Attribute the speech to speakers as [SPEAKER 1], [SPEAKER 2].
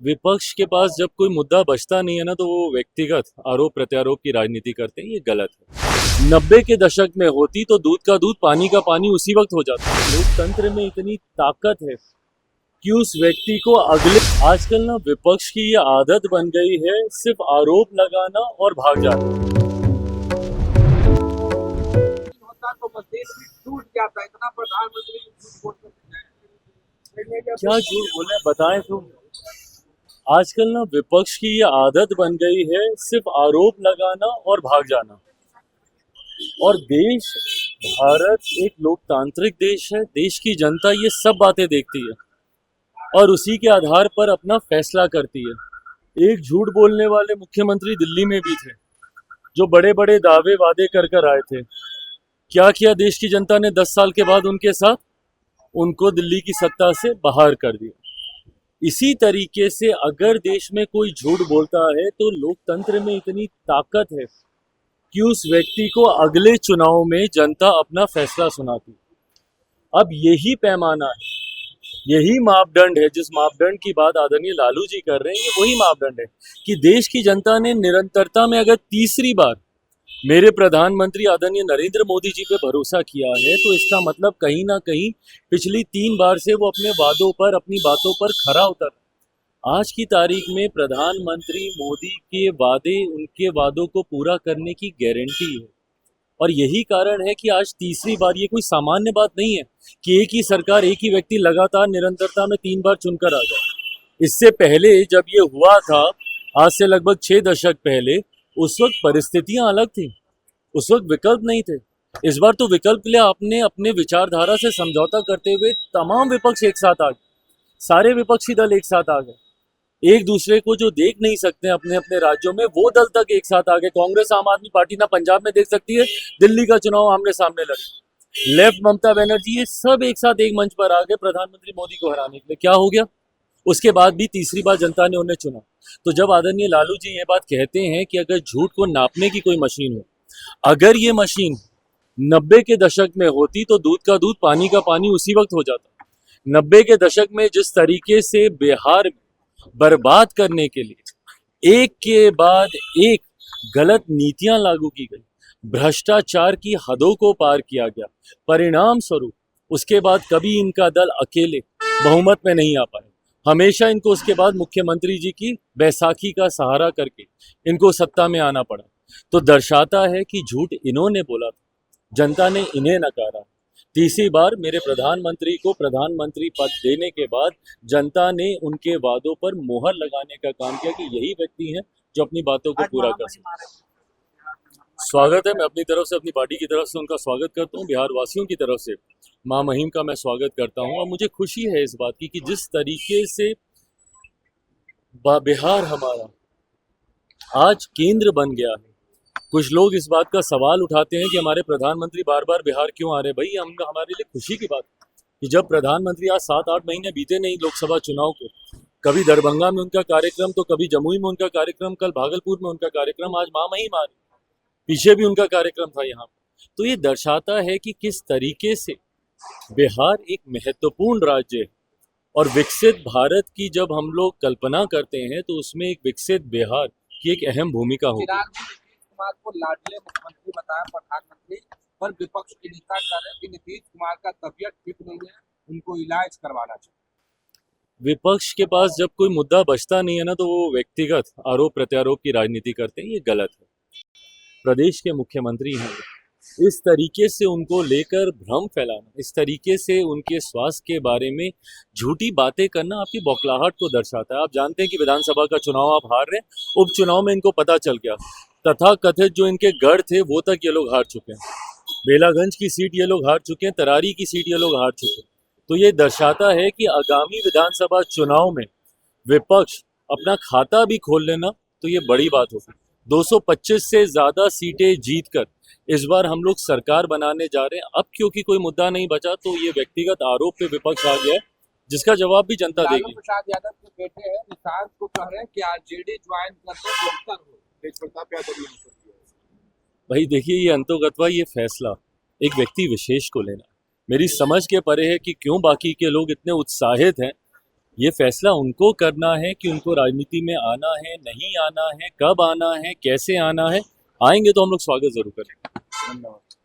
[SPEAKER 1] विपक्ष के पास जब कोई मुद्दा बचता नहीं है ना, तो वो व्यक्तिगत आरोप प्रत्यारोप की राजनीति करते हैं। ये गलत है। 90 के दशक में होती तो दूध का दूध पानी का पानी उसी वक्त हो जाता। लोकतंत्र में इतनी ताकत है कि उस व्यक्ति को अगले आजकल ना विपक्ष की ये आदत बन गई है सिर्फ आरोप लगाना और भाग जाना।
[SPEAKER 2] होता तो बस देश भी टूट जाता। इतना प्रधानमंत्री झूठ बोलते थे।
[SPEAKER 1] क्या झूठ बोले बताएं तो। आजकल ना विपक्ष की ये आदत बन गई है सिर्फ आरोप लगाना और भाग जाना। और देश भारत एक लोकतांत्रिक देश है। देश की जनता ये सब बातें देखती है और उसी के आधार पर अपना फैसला करती है। एक झूठ बोलने वाले मुख्यमंत्री दिल्ली में भी थे, जो बड़े बड़े दावे वादे कर कर आए थे। क्या किया देश की जनता ने 10 साल के बाद उनके साथ? उनको दिल्ली की सत्ता से बाहर कर दिया। इसी तरीके से अगर देश में कोई झूठ बोलता है तो लोकतंत्र में इतनी ताकत है कि उस व्यक्ति को अगले चुनाव में जनता अपना फैसला सुनाती है। अब यही पैमाना है, यही मापदंड है। जिस मापदंड की बात आदरणीय लालू जी कर रहे हैं, ये वही मापदंड है कि देश की जनता ने निरंतरता में अगर तीसरी बार मेरे प्रधानमंत्री आदरणीय नरेंद्र मोदी जी पे भरोसा किया है, तो इसका मतलब कहीं ना कहीं पिछली 3 बार से वो अपने वादों पर, अपनी बातों पर खरा उतर। आज की तारीख में प्रधानमंत्री मोदी के वादे, उनके वादों को पूरा करने की गारंटी है। और यही कारण है कि आज तीसरी बार, ये कोई सामान्य बात नहीं है कि एक ही सरकार, एक ही व्यक्ति लगातार निरंतरता में 3 बार चुनकर आ जाए। इससे पहले जब ये हुआ था, आज से लगभग 6 दशक पहले, उस वक्त परिस्थितियां अलग थी, उस वक्त विकल्प नहीं थे। इस बार तो विकल्प के लिए आपने अपने विचारधारा से समझौता करते हुए तमाम विपक्ष एक साथ आ गए, सारे विपक्षी दल एक साथ आ गए। एक दूसरे को जो देख नहीं सकते अपने अपने राज्यों में, वो दल तक एक साथ आ गए। कांग्रेस आम आदमी पार्टी ना पंजाब में देख सकती है, दिल्ली का चुनाव आमने सामने लड़े। लेफ्ट ममता बनर्जी, ये सब एक साथ एक मंच पर आ गए प्रधानमंत्री मोदी को हराने के लिए। क्या हो गया? उसके बाद भी तीसरी बार जनता ने उन्हें चुना। तो जब आदरणीय लालू जी ये बात कहते हैं कि अगर झूठ को नापने की कोई मशीन हो, अगर ये मशीन 90 के दशक में होती तो दूध का दूध पानी का पानी उसी वक्त हो जाता। 90 के दशक में जिस तरीके से बिहार में बर्बाद करने के लिए एक के बाद एक गलत नीतियां लागू की गई, भ्रष्टाचार की हदों को पार किया गया, परिणाम स्वरूप उसके बाद कभी इनका दल अकेले बहुमत में नहीं आ पाए। हमेशा इनको उसके बाद मुख्यमंत्री जी की बैसाखी का सहारा करके इनको सत्ता में आना पड़ा। तो दर्शाता है कि झूठ इन्होंने बोला था, जनता ने इन्हें नकारा। तीसरी बार मेरे प्रधानमंत्री को प्रधानमंत्री पद देने के बाद जनता ने उनके वादों पर मोहर लगाने का काम किया कि यही व्यक्ति हैं जो अपनी बातों को पूरा कर सकते। स्वागत है, मैं अपनी तरफ से, अपनी पार्टी की तरफ से उनका स्वागत करता हूँ। बिहार वासियों की तरफ से माँ महिम का मैं स्वागत करता हूँ। और मुझे खुशी है इस बात की कि जिस तरीके से बिहार हमारा आज केंद्र बन गया है। कुछ लोग इस बात का सवाल उठाते हैं कि हमारे प्रधानमंत्री बार बार बिहार क्यों आ रहे हैं। भाई, हमारे लिए खुशी की बात है कि जब प्रधानमंत्री, आज 7-8 महीने बीते नहीं लोकसभा चुनाव को, कभी दरभंगा में उनका कार्यक्रम, तो कभी जमुई में उनका कार्यक्रम, कल भागलपुर में उनका कार्यक्रम, आज माँ महिम आ रही, पीछे भी उनका कार्यक्रम था यहाँ। तो ये दर्शाता है कि किस तरीके से बिहार एक महत्वपूर्ण राज्य है। और विकसित भारत की जब हम लोग कल्पना करते हैं तो उसमें एक विकसित बिहार की एक अहम भूमिका होगी।
[SPEAKER 2] चिराग ने नीतीश कुमार को लाडले मुख्यमंत्री बताया प्रधानमंत्री, पर विपक्ष के नेता कह रहे हैं कि नीतीश कुमार का तबीयत ठीक नहीं है, उनको इलाज करवाना चाहिए।
[SPEAKER 1] विपक्ष के पास जब कोई मुद्दा बचता नहीं है ना, तो वो व्यक्तिगत आरोप प्रत्यारोप की राजनीति करते हैं। ये गलत है। प्रदेश के मुख्यमंत्री हैं, इस तरीके से उनको लेकर भ्रम फैलाना, इस तरीके से उनके स्वास्थ्य के बारे में झूठी बातें करना आपकी बौखलाहट को दर्शाता है। आप जानते हैं कि विधानसभा का चुनाव आप हार रहे हैं, उपचुनाव में इनको पता चल गया, तथा कथित जो इनके गढ़ थे वो तक ये लोग हार चुके हैं। बेलागंज की सीट ये लोग हार चुके हैं, तरारी की सीट ये लोग हार चुके हैं। तो ये दर्शाता है कि आगामी विधानसभा चुनाव में विपक्ष अपना खाता भी खोल लेना तो ये बड़ी बात होगी। 225 से ज्यादा सीटें जीतकर इस बार हम लोग सरकार बनाने जा रहे हैं। अब क्योंकि कोई मुद्दा नहीं बचा तो ये व्यक्तिगत आरोप पे विपक्ष आ गया है, जिसका जवाब भी जनता देगी।
[SPEAKER 2] लालू प्रसाद यादव के बेटे हैं निशांत को कह रहे हैं कि आरजेडी ज्वाइन करते बेहतर हो। तेज प्रताप यादव
[SPEAKER 1] भाई देखिए, ये अंतोगत्वा, ये फैसला एक व्यक्ति विशेष को लेना मेरी समझ के परे है कि क्यों बाकी के लोग इतने उत्साहित हैं ये फैसला उनको करना है कि उनको राजनीति में आना है, नहीं आना है, कब आना है, कैसे आना है। आएंगे तो हम लोग स्वागत जरूर करेंगे।
[SPEAKER 2] धन्यवाद।